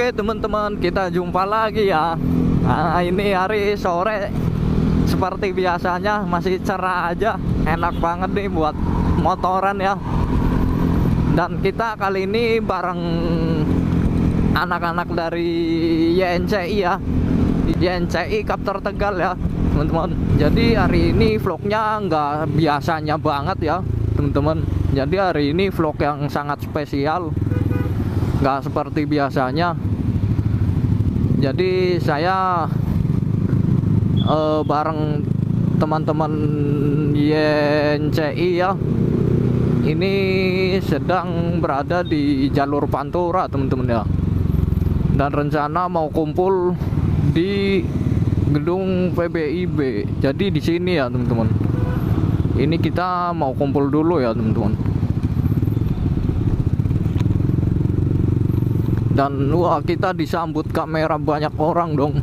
Oke teman-teman, kita jumpa lagi ya. Nah, ini hari sore seperti biasanya masih cerah aja. Enak banget nih buat motoran ya. Dan kita kali ini bareng anak-anak dari YNCI ya, YNCI Kapter Tegal ya teman-teman. Jadi hari ini vlognya nggak biasanya banget ya teman-teman. Jadi hari ini vlog yang sangat spesial, nggak seperti biasanya. Jadi saya bareng teman-teman YNCI ya, ini sedang berada di jalur Pantura teman-teman ya. Dan rencana mau kumpul di gedung PBIB. Jadi di sini ya teman-teman. Ini kita mau kumpul dulu ya teman-teman. Dan wah, kita disambut kamera banyak orang dong.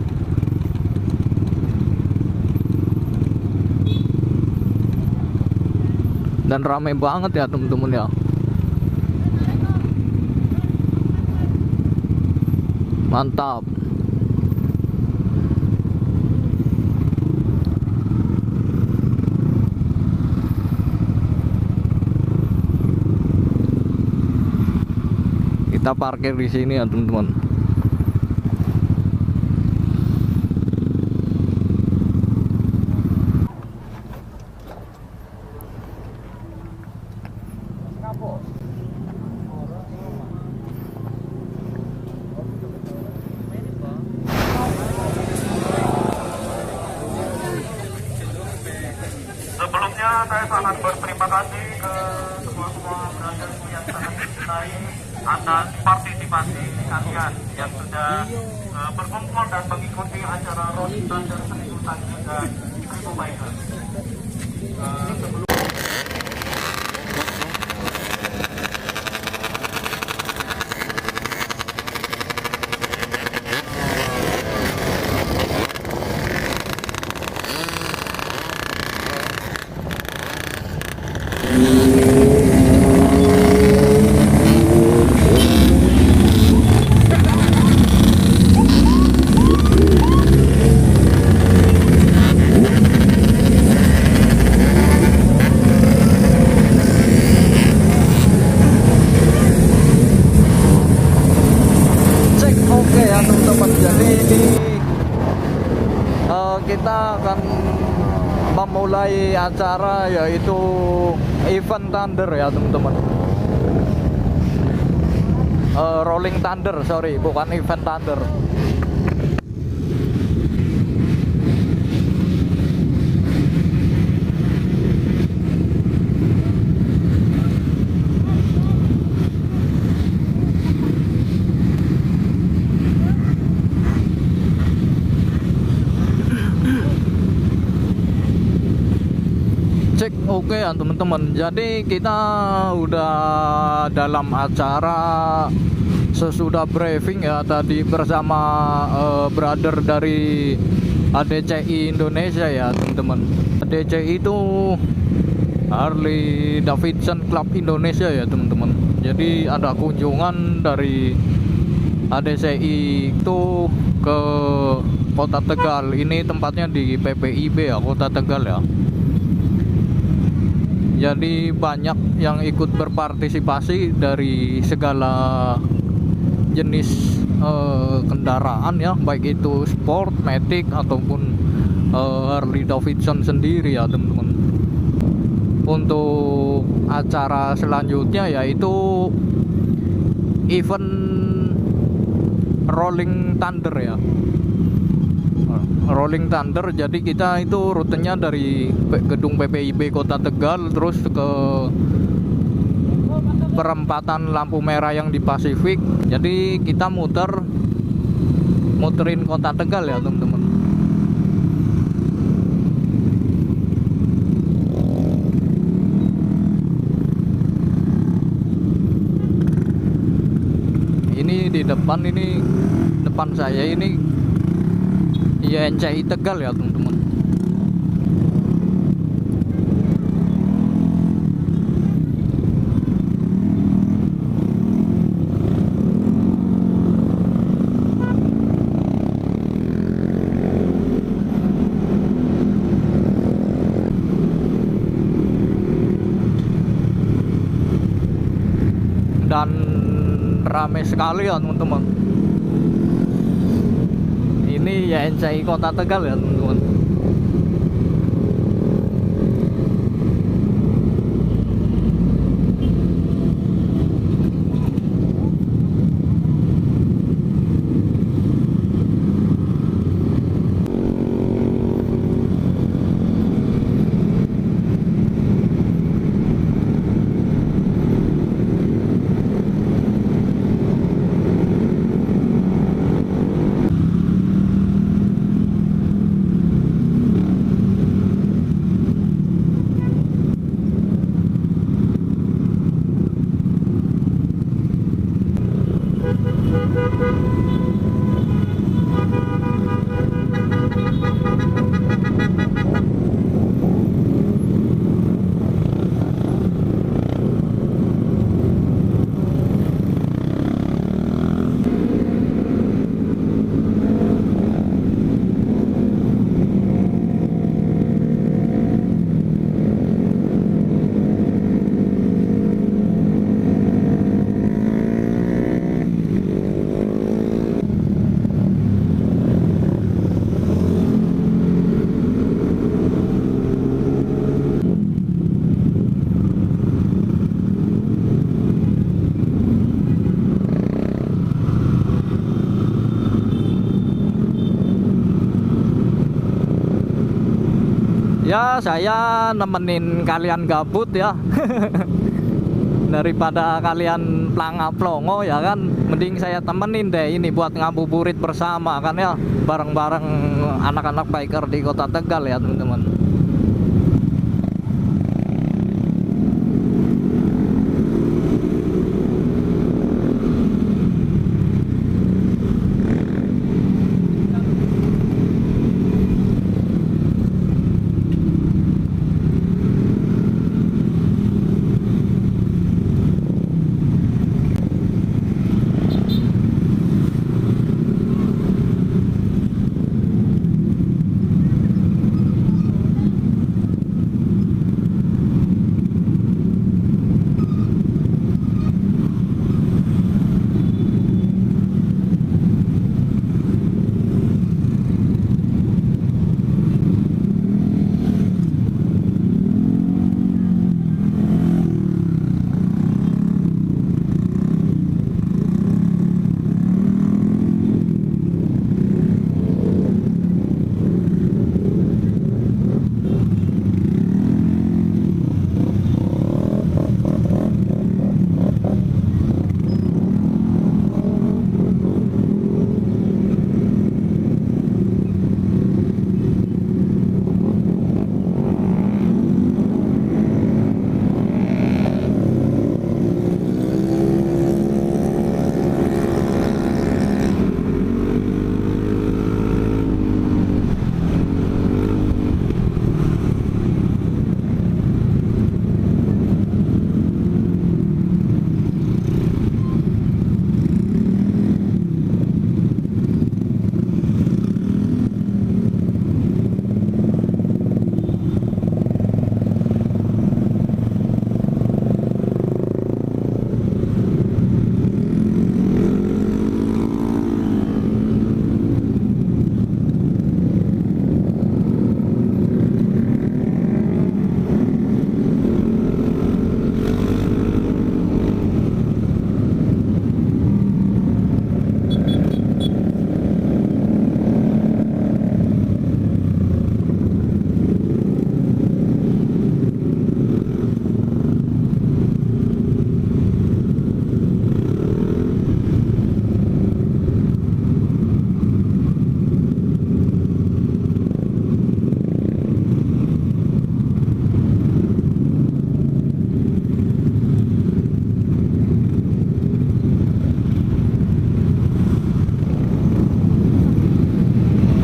Dan ramai banget ya teman-teman ya. Mantap. Kita parkir di sini ya teman-teman. Sebelumnya saya sangat berterima kasih ke semua brother yang sangat mencintai atas partisipasi kalian yang sudah berkumpul dan mengikuti acara Rolling Thunder 1000 Tangki dan 1000 Biker. Sebelum kita akan memulai acara yaitu event Thunder ya teman-teman. Rolling Thunder, sorry, bukan event Thunder. Oke ya teman-teman, jadi kita udah dalam acara sesudah briefing ya tadi bersama brother dari ADCI Indonesia ya teman-teman. ADCI itu Harley Davidson Club Indonesia ya teman-teman. Jadi ada kunjungan dari ADCI itu ke Kota Tegal. Ini tempatnya di PPIB ya, Kota Tegal ya. Jadi banyak yang ikut berpartisipasi dari segala jenis kendaraan ya, baik itu sport, matic ataupun Harley Davidson sendiri ya teman-teman. Untuk acara selanjutnya yaitu event Rolling Thunder ya. Rolling Thunder, jadi kita itu rutenya dari gedung PPIB Kota Tegal terus ke perempatan lampu merah yang di Pasifik. Jadi kita muterin Kota Tegal ya teman-teman. Ini di depan, ini depan saya ini YNCI Tegal ya teman-teman. dan ramai sekali ya teman-teman. Ini YNCI Kota Tegal ya teman-teman. Ya, saya nemenin kalian gabut ya. Daripada kalian planga-plongo ya kan, mending saya temenin deh ini buat ngabuburit bersama kan ya, bareng-bareng anak-anak biker di Kota Tegal ya teman-teman.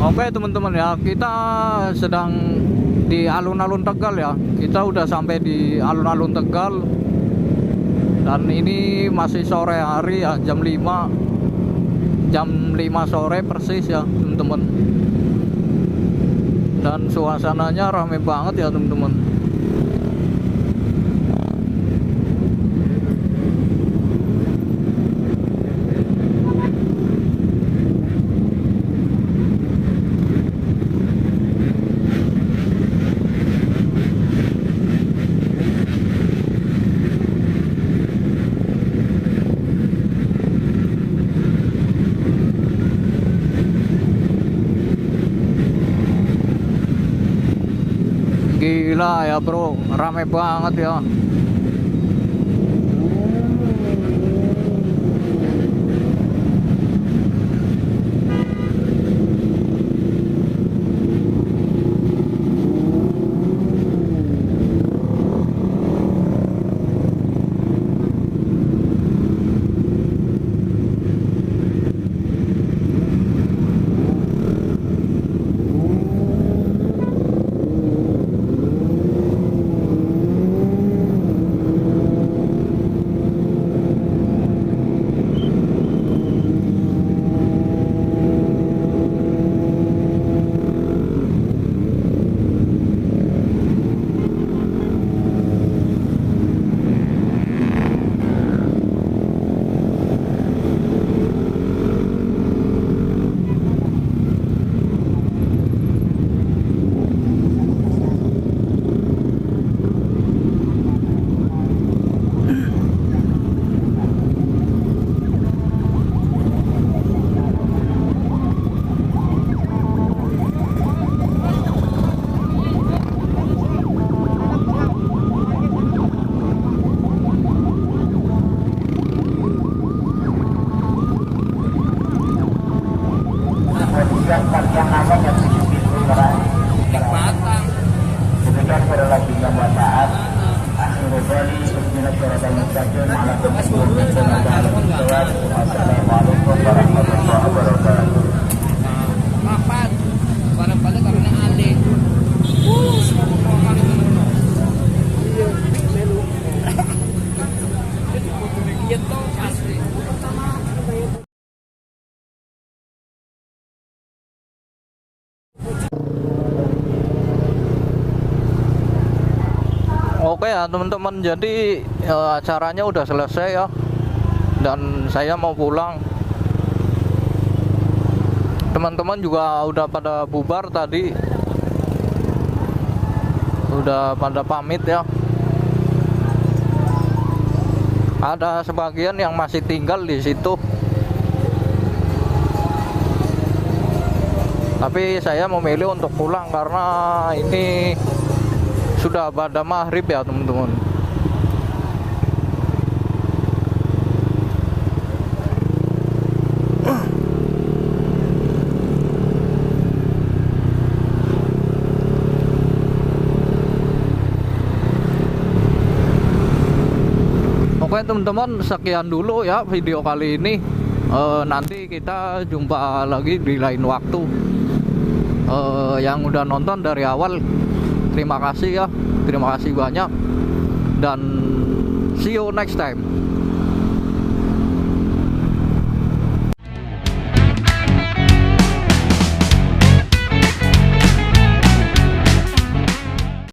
Oke teman-teman ya, kita sedang di alun-alun Tegal ya. Kita udah sampai di alun-alun Tegal. Dan ini masih sore hari ya, jam 5 sore persis ya teman-teman. Dan suasananya rame banget ya teman-teman. Gila ya bro, rame banget ya. yang namanya demikian berlakunya manfaat akhirul bali Assalamualaikum warahmatullahi wabarakatuh. Kapan? Barang-barang karena aneh. Itu asli. Oke ya teman-teman, jadi acaranya udah selesai ya, dan saya mau pulang. Teman-teman juga udah pada bubar tadi, udah pada pamit ya. Ada sebagian yang masih tinggal di situ, tapi saya memilih untuk pulang karena ini sudah pada maghrib ya teman-teman. Oke teman-teman, sekian dulu ya video kali ini. Nanti kita jumpa lagi di lain waktu. Yang udah nonton dari awal, terima kasih ya, terima kasih banyak, dan see you next time.